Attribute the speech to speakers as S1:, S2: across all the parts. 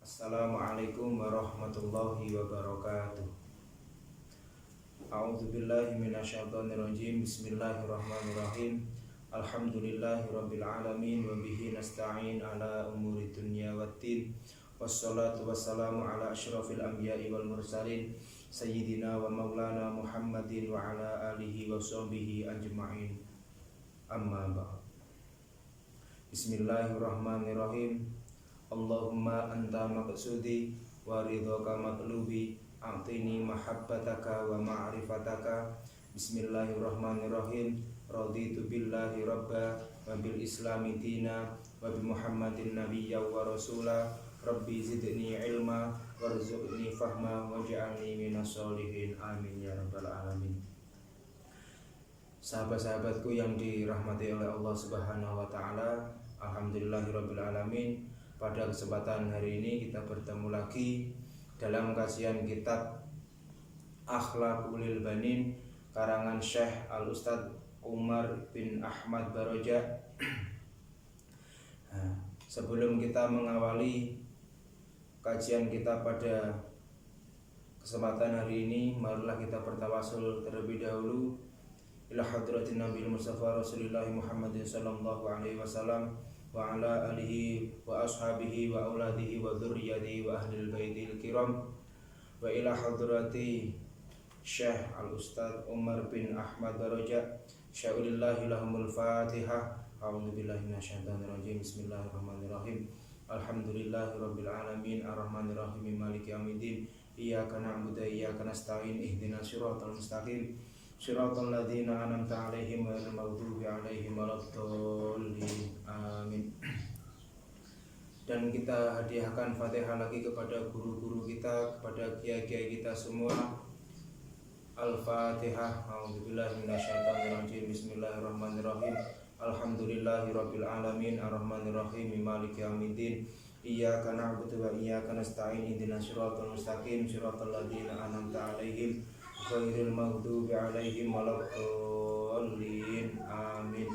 S1: Assalamualaikum warahmatullahi wabarakatuh. A'udzubillahi minasyaitonirrajim. Bismillahirrahmanirrahim. Alhamdulillahirabbil alamin wa bihi nasta'in ala umuri dunya waddin. Wassalatu wassalamu ala asyrafil anbiya'i wal mursalin sayyidina wa maulana Muhammadin wa ala alihi wa sahbihi ajma'in. Amma ba'd. Bismillahirrahmanirrahim. Allahumma anta maqsudi wa ridhaka matlubi a'tini mahabbataka wa ma'rifataka. Bismillahirrahmanirrahim. Raditu billahi rabba wa bil islami dina wa bi muhammadin nabiyya wa rasula. Rabbi zidni ilma warzuqni fahma waj'alni minas sholihin. Amin ya rabbal alamin. Sahabat-sahabatku yang dirahmati oleh Allah Subhanahu wa taala, alhamdulillahirabbil alamin. Pada kesempatan hari ini kita bertemu lagi dalam kajian kitab Akhlaqul Banin karangan Syekh Al-Ustadz Umar bin Ahmad Baroja. Sebelum kita mengawali kajian kita pada kesempatan hari ini, marilah kita bertawasul terlebih dahulu ila hadratin Nabi Mustafa Rasulullah Muhammadin sallallahu alaihi wasallam wa ala alihi wa ashabihi wa auladihi wa dzurriyyatihi wa ahlil baitil kiram wa ila hadrati Syekh Al-Ustadz Umar bin Ahmad Baroja. Sya'ulillahi lahumul fatihah. A'udzubillahi minasyaitonirrajim. Bismillahirrahmanirrahim. Alhamdulillahirabbil alamin arrahmanirrahim maliki yaumiddin. Iyyaka na'budu wa iyyaka nasta'in ihdinas siratal mustaqim Shiratal ladzina an'amta 'alaihim ghairil maghdubi 'alaihim waladdallin. Amin. Dan kita hadiahkan Fatihah lagi kepada guru-guru kita, kepada kiai-kiai kita semua. Al-Fatihah. A'udzubillahi minasyaitonirrajim. Bismillahirrahmanirrahim. Alhamdulillahirabbil alamin arrahmanirrahim maliki yaumiddin. Iyyaka na'budu wa iyyaka nasta'in ihdinas siratal mustaqim Shiratal ladzina an'amta 'alaihim ghairil maghdubi 'alaihim waladdallin. Amin.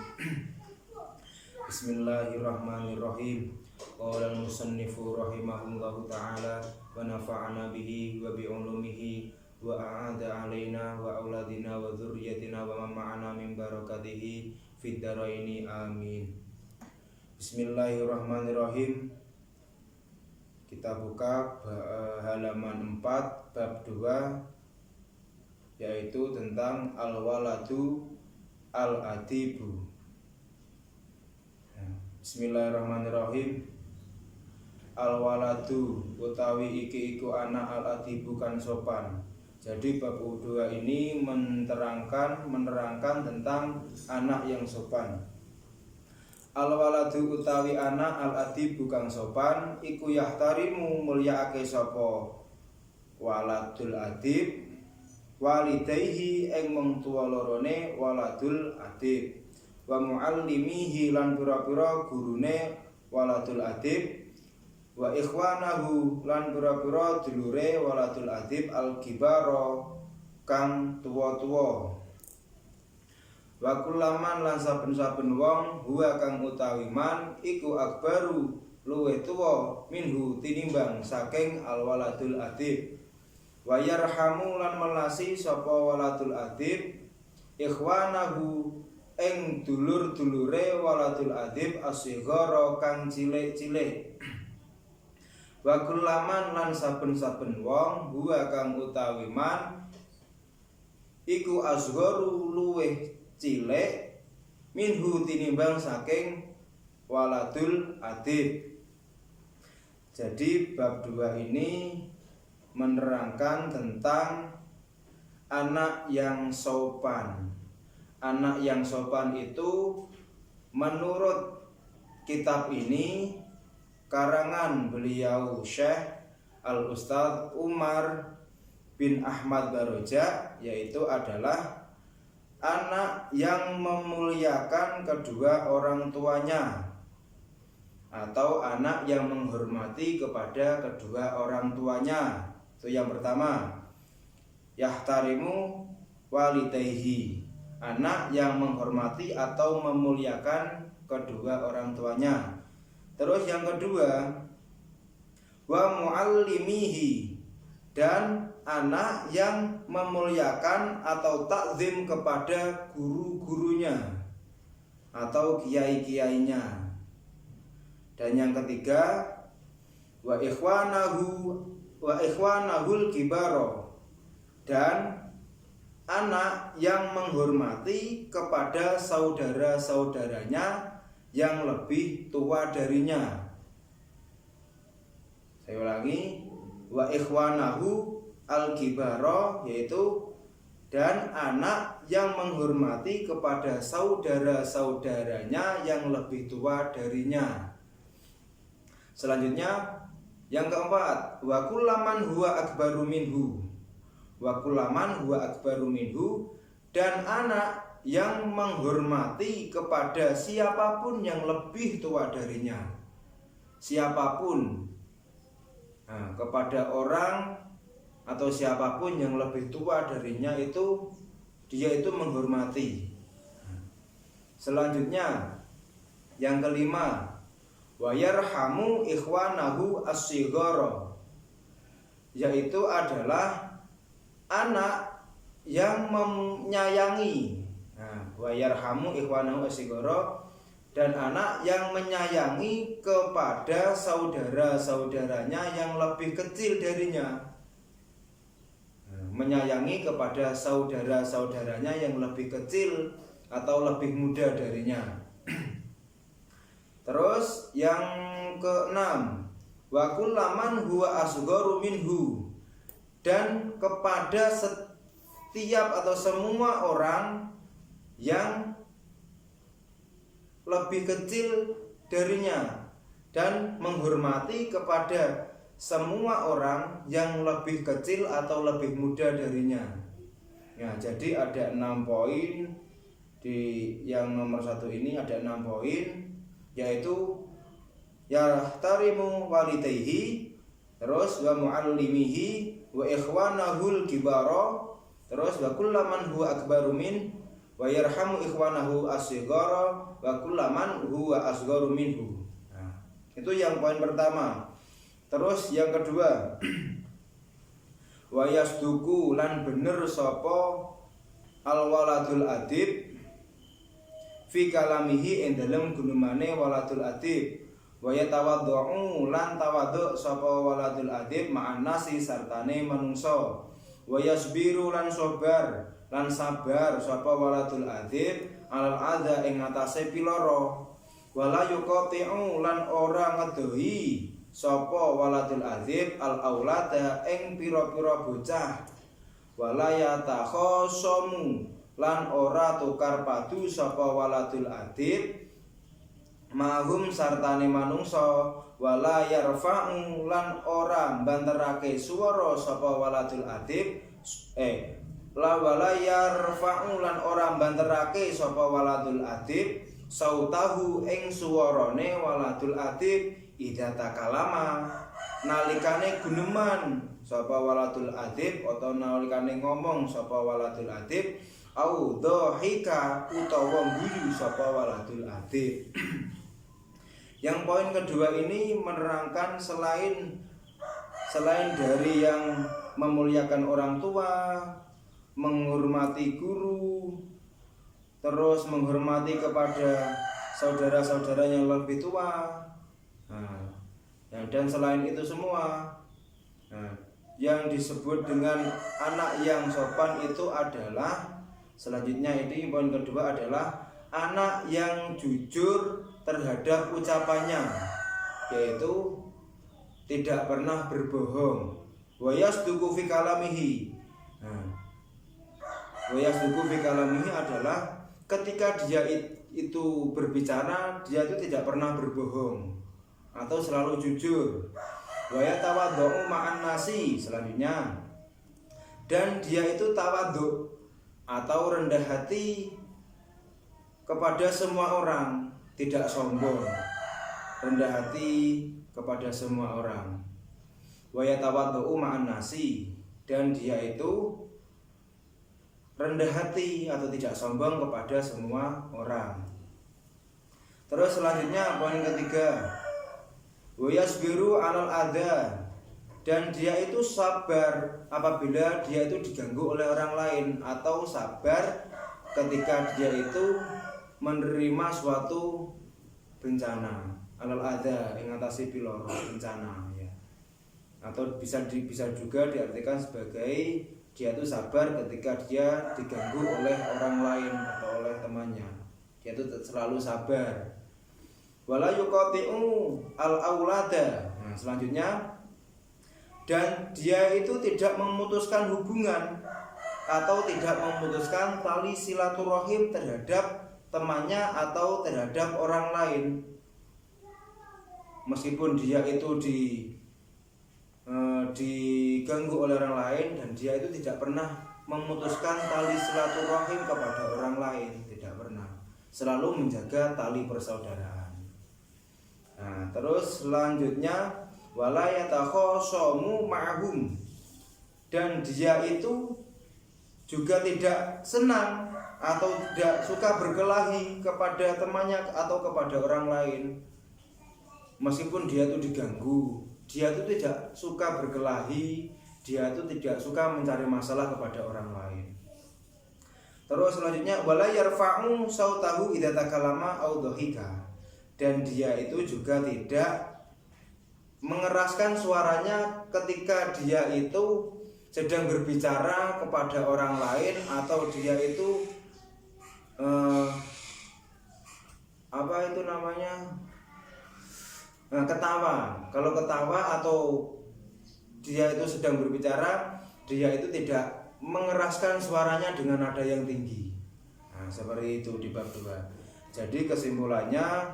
S1: Bismillahirrahmanirrahim. Qala al-musannifu rahimahullahu ta'ala wa nafa'ana bihi wa bi ulumihi wa a'ada 'alaina wa auladina wa dzurriyyatina wa man ma'ana min barakatihi fid dharaini. Amin. Bismillahirrahmanirrahim. Kita buka halaman 4 bab 2, yaitu tentang al-waladu al-adibu. Bismillahirrahmanirrahim. Al-waladu utawi iki iku anak al-adibu kan sopan. Jadi bab 2 ini menerangkan tentang anak yang sopan. Al-waladu utawi anak al-adibu kang sopan iku yahtarimu mulyaake sapa waladul adib walidayhi ing mung tuwa lorone waladul adib wa muallimihi lan pira-pira gurune waladul adib wa ikhwanahu lan pira-pira dulure waladul adib al-kibara kang tuwa-tuwa wa kullaman lan saben-saben wong huwa kang utawi man iku akbaru luwih tuwa minhu tinimbang saking al-waladul adib wa yarhamu lan melasi sapa waladul adib ikhwanahu ing dulur-dulure waladul adib as-shighara kang cilik-cilik wa kullaman lan saben-saben wong huwa kang utawi man iku asgharu luwih cilik minhu tinimbang saking waladul adib. Jadi bab 2 ini menerangkan tentang anak yang sopan. Anak yang sopan itu menurut kitab ini karangan beliau Syekh Al-Ustadz Umar bin Ahmad Baroja, yaitu adalah anak yang memuliakan kedua orang tuanya atau anak yang menghormati kepada kedua orang tuanya. Itu yang pertama. Yahtarimu walidayhi, anak yang menghormati atau memuliakan kedua orang tuanya. Terus yang kedua, wa muallimihi, dan anak yang memuliakan atau takzim kepada guru-gurunya atau kiai-kiainya. Dan yang ketiga, wa ikhwanahul kibaro, dan anak yang menghormati kepada saudara-saudaranya yang lebih tua darinya. Saya ulangi, wa ikhwanahu al-kibaro, yaitu dan anak yang menghormati kepada saudara-saudaranya yang lebih tua darinya. Selanjutnya yang keempat, wa kullaman huwa akbaru minhu. Wa kullaman huwa akbaru minhu, dan anak yang menghormati kepada siapapun yang lebih tua darinya. Siapapun, kepada orang atau siapapun yang lebih tua darinya itu dia itu menghormati. Selanjutnya yang kelima, wa yarhamu ikhwanahu as-shighara, yaitu adalah anak yang menyayangi. Wa yarhamu ikhwanahu as-shighara, dan anak yang menyayangi kepada saudara-saudaranya yang lebih kecil darinya. Menyayangi kepada saudara-saudaranya yang lebih kecil atau lebih muda darinya. Terus yang keenam, wa kullaman huwa asgharu minhu, dan kepada setiap atau semua orang yang lebih kecil darinya, dan menghormati kepada semua orang yang lebih kecil atau lebih muda darinya. Ya, jadi ada 6 poin di yang nomor 1 ini ada 6 poin, yaitu yahtarimu walidayhi, terus wa muallimihi, wa ikhwanahul kibaro, terus wa kullaman huwa akbaru min, wa yarhamu ikhwanahu as-shighara, wa kullaman huwa asgharu minhu. Itu yang poin pertama. Terus yang kedua, wa yasduku, lan bener sapa al-waladul adib fi kalamihi ing dalem gunumane waladul adib, wa yatawaddu, lan tawaddu sapa waladul adib ma'an nasi sartane manungsa, wa yasbiru, lan sabar sapa waladul adib alal adza ing atase piloro, wala yuqati'u, lan ora ngedohi sapa waladul adib al aulada ing pira-pira bocah, wala yatakhasamu, lan ora tukar padu sapa waladul adib mahum sartane manungsa, wala yarfa'u, lan ora banterake swara sapa waladul adib wala yarfa'u, lan ora banterake sapa waladul adib sautahu ing suwarane waladul adib idza takalama, nalikane guneman sapa waladul adib atau nalikane ngomong sapa waladul adib, au dhahika, utawa guyu sapa waladul adib. Yang poin kedua ini menerangkan selain dari yang memuliakan orang tua, menghormati guru, terus menghormati kepada saudara-saudara yang lebih tua, dan selain itu semua, yang disebut dengan anak yang sopan itu adalah, selanjutnya ini poin kedua adalah anak yang jujur terhadap ucapannya, yaitu tidak pernah berbohong. Wa yasduqu fi kalamihi. Wa yasduqu fi kalamihi adalah ketika dia itu berbicara, dia itu tidak pernah berbohong atau selalu jujur. Wa yatawaddu ma'an nasi, selanjutnya, dan dia itu tawadhu atau rendah hati kepada semua orang, tidak sombong, rendah hati kepada semua orang. Wa yatawaddu ma'an nasi, dan dia itu rendah hati atau tidak sombong kepada semua orang. Terus selanjutnya poin ketiga, wa yasbiru 'alal adza, dan dia itu sabar apabila dia itu diganggu oleh orang lain, atau sabar ketika dia itu menerima suatu bencana, alal ada ing atase piloro bencana ya. Atau bisa juga diartikan sebagai dia itu sabar ketika dia diganggu oleh orang lain atau oleh temannya. Dia itu selalu sabar. Wala yuqati'u al-aulada. Nah, selanjutnya, dan dia itu tidak memutuskan hubungan atau tidak memutuskan tali silaturahim terhadap temannya atau terhadap orang lain. Meskipun dia itu diganggu oleh orang lain, dan dia itu tidak pernah memutuskan tali silaturahim kepada orang lain, tidak pernah, selalu menjaga tali persaudaraan. Nah, terus selanjutnya, wala yatakhosomu ma'hum, dan dia itu juga tidak senang atau tidak suka berkelahi kepada temannya atau kepada orang lain. Meskipun dia itu diganggu, dia itu tidak suka berkelahi, dia itu tidak suka mencari masalah kepada orang lain. Terus selanjutnya, wala yarfa'u sautahu idza takallama aw dhahika, dan dia itu juga tidak mengeraskan suaranya ketika dia itu sedang berbicara kepada orang lain, atau dia itu ketawa. Kalau ketawa atau dia itu sedang berbicara, dia itu tidak mengeraskan suaranya dengan nada yang tinggi. Nah, seperti itu di bab 2. Jadi kesimpulannya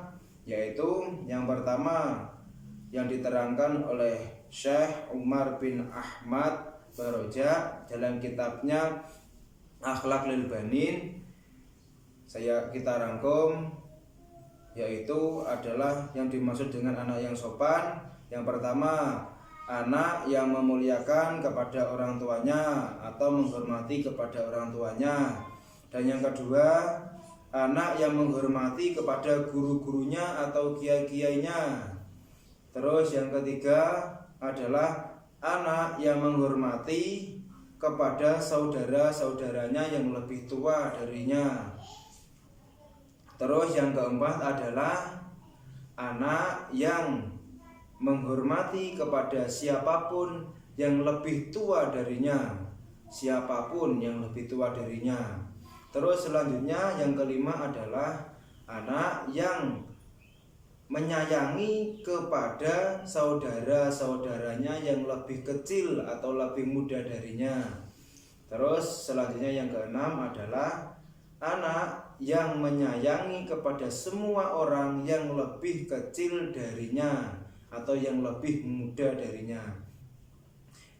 S1: yaitu yang pertama yang diterangkan oleh Syekh Umar bin Ahmad Baroja dalam kitabnya Akhlak lil Banin, kita rangkum, yaitu adalah yang dimaksud dengan anak yang sopan. Yang pertama, anak yang memuliakan kepada orang tuanya atau menghormati kepada orang tuanya. Dan yang kedua, anak yang menghormati kepada guru-gurunya atau kiai-kiainya. Terus yang ketiga adalah anak yang menghormati kepada saudara-saudaranya yang lebih tua darinya. Terus yang keempat adalah anak yang menghormati kepada siapapun yang lebih tua darinya, siapapun yang lebih tua darinya. Terus selanjutnya yang kelima adalah anak yang menyayangi kepada saudara-saudaranya yang lebih kecil atau lebih muda darinya. Terus selanjutnya yang keenam adalah anak yang menyayangi kepada semua orang yang lebih kecil darinya atau yang lebih muda darinya.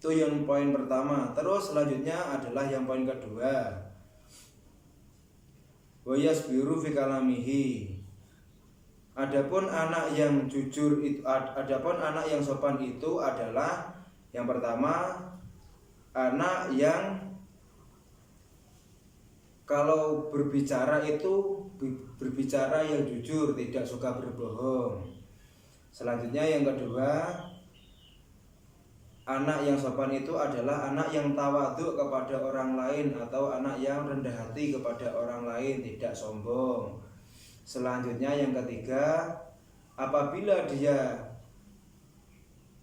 S1: Itu yang poin pertama. Terus selanjutnya adalah yang poin kedua, wa yasbiru fi kalamihi. Adapun anak yang jujur itu, adapun anak yang sopan itu adalah yang pertama, anak yang kalau berbicara itu berbicara yang jujur, tidak suka berbohong. Selanjutnya yang kedua, anak yang sopan itu adalah anak yang tawadhu kepada orang lain atau anak yang rendah hati kepada orang lain, tidak sombong. Selanjutnya yang ketiga, apabila dia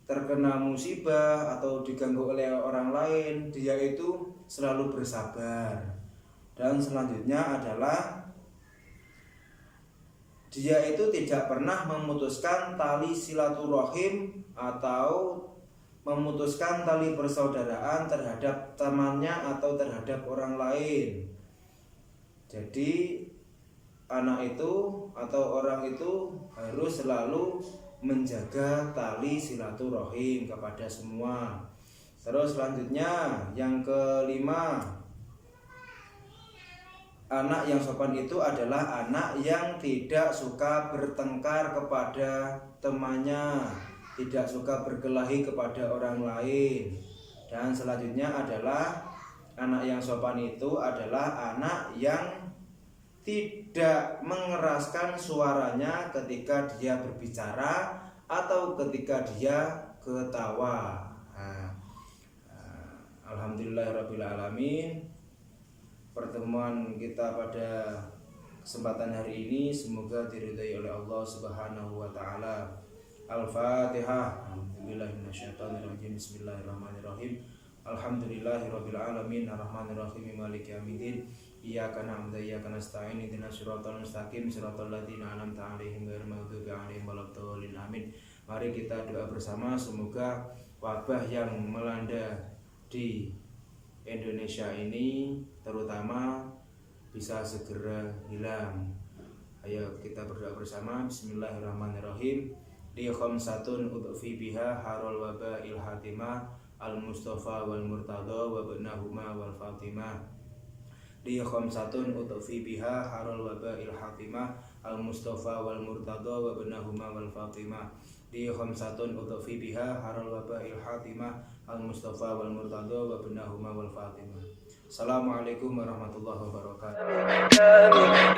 S1: terkena musibah atau diganggu oleh orang lain, dia itu selalu bersabar. Dan selanjutnya adalah dia itu tidak pernah memutuskan tali silaturahim atau memutuskan tali persaudaraan terhadap temannya atau terhadap orang lain. Jadi anak itu atau orang itu harus selalu menjaga tali silaturahim kepada semua. Terus selanjutnya yang kelima, anak yang sopan itu adalah anak yang tidak suka bertengkar kepada temannya, tidak suka berkelahi kepada orang lain. Dan selanjutnya adalah anak yang sopan itu adalah anak yang tidak mengeraskan suaranya ketika dia berbicara atau ketika dia ketawa. Alhamdulillahirabbil alamin. Pertemuan kita pada kesempatan hari ini semoga diridhai oleh Allah Subhanahu wa taala. Al-Fatihah. A'udzubillahiminasyaitonirrajim. Bismillahirrahmanirrahim. Alhamdulillahirabbil alamin arrahmanirrahim maliki yaumiddin. Iyyaka na'budu wa iyyaka nasta'in ihdinas siratal mustaqim siratal ladzina an'amta 'alaihim ghairil maghdubi 'alaihim waladdallin. Amin. Mari kita doa bersama semoga wabah yang melanda di Indonesia ini terutama bisa segera hilang. Ayo kita berdoa bersama. Bismillahirrahmanirrahim. Li khamsatun udfi biha harul waba il hatimah al mustafa wal murtada wa ibnahuma wal fatimah. Li khamsatun udfi biha harul waba il hatimah al mustafa wal murtada wa ibnahuma wal fatimah. Li khamsatun udfi biha harul waba il hatimah al mustafa wal murtada wa ibnahuma wal fatimah. Assalamualaikum warahmatullahi wabarakatuh.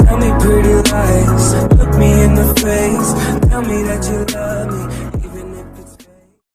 S1: Tell me pretty lies, look me in the